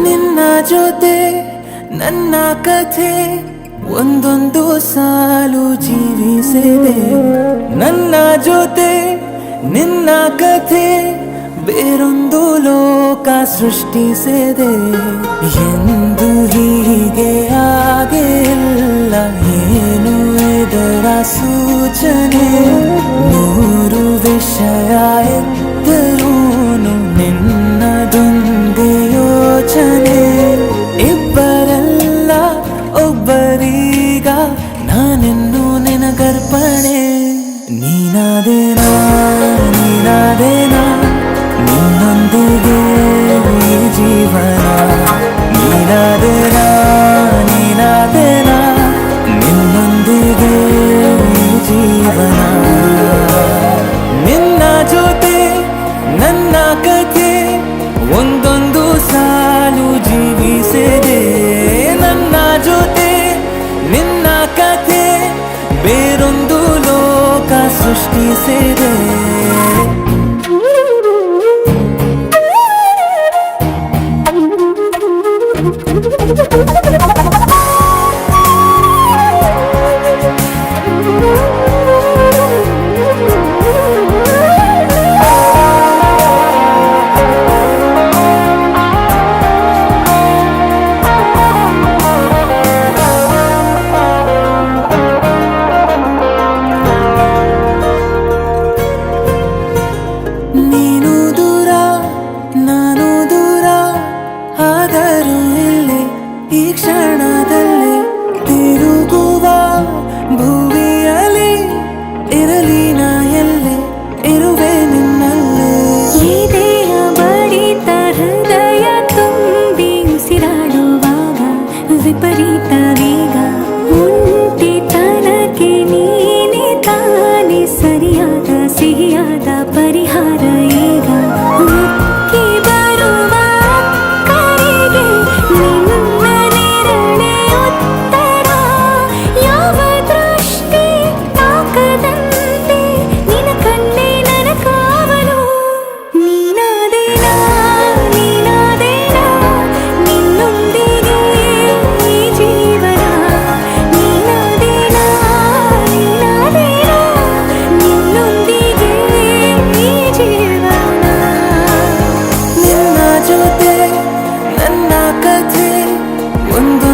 ನಿನ್ನ ಜೊತೆ ನನ್ನ ಕಥೆ ಒಂದೊಂದು ಸಾಲು ಜೀವಿಸಿದೆ. ನನ್ನ ಜೊತೆ ನಿನ್ನ ಕಥೆ ಬೇರೊಂದು ಲೋಕ ಸೃಷ್ಟಿಸಿದೆ. ಎಂದು ಹೀಗೆ ಆಗಿಲ್ಲ, ಏನು ಇದರ ಸೂಚನೆ? ನೂರು ವಿಷಯ ಇದ್ದರೂನು ನಿನ್ನದೊಂದೇ ಯೋಚನೆ. ಇಬ್ಬರಲ್ಲ ಒಬ್ಬರೀಗ, ನಾನಿನ್ನು ನಿನಗರ್ಪಣೆ. ನೀನಾದೇನಾ ನೀನಾದೇನಾ ನಿನ್ನೊಂದಿಗೆ ಈ ಜೀವನ. ನೀನಾದೇನಾ ನೀನಾದೇನಾ ನಿನ್ನೊಂದಿಗೆ ಈ ಜೀವನ. ನಿನ್ನ ಜೊತೆ ನನ್ನ ಕಥೆ ಒಂದೊಂದು ಸಾಲು ಜೀವಿಸಿದೆ. ನನ್ನ ಜೊತೆ ನಿನ್ನ ಕಥೆ ಬೇರೊಂದು ಲೋಕ ಸೃಷ್ಟಿಸಿದೆ. ನೀನು ದೂರ ನಾನು ದೂರ ಆದರೂ ಇಲ್ಲಿ ಈ ಕ್ಷಣದಲ್ಲಿ ತಿರುಗುವ ಭುವಿಯಲ್ಲಿ ಇರಲಿ ನಾ ಎಲ್ಲೆ ಇರುವೆ ನಿನ್ನಲ್ಲೇ. ಎದೆಯ ಬಡಿತ ಹೃದಯ ತುಂಬಿ ಉಸಿರಾಡುವಾಗ ವಿಪರೀತ ವೇಗ. ಒಂಟಿತನಕ್ಕೆ ನೀನೆ ತಾನೆ ಸರಿಯಾದ ಸಿಹಿಯಾದ ಪರಿಹಾರ ಈಗ. ಉಕ್ಕಿ ಬರುವ ಕರೆಗೆ ನಿನ್ನ ನೆರಳೆ ಉತ್ತರ. ಯಾವ ದೃಷ್ಟಿ ತಾಕದಂತೆ ನಿನ ಕಣ್ಣೆ ನನ್ನ ಕಾವಲು. ನೀನಾದೇನಾ ನೀನಾದೇನಾ ನಿನ್ನೊಂದಿಗೆ ಈ ಜೀವನ. ನೀನಾದೇನಾ ನೀನಾದೇನಾ ನಿನ್ನೊಂದಿಗೆ ಈ ಜೀವನ. ನಿನ್ನ ಜೊತೆ ನನ್ನ ಕಥೆ ಒಂದು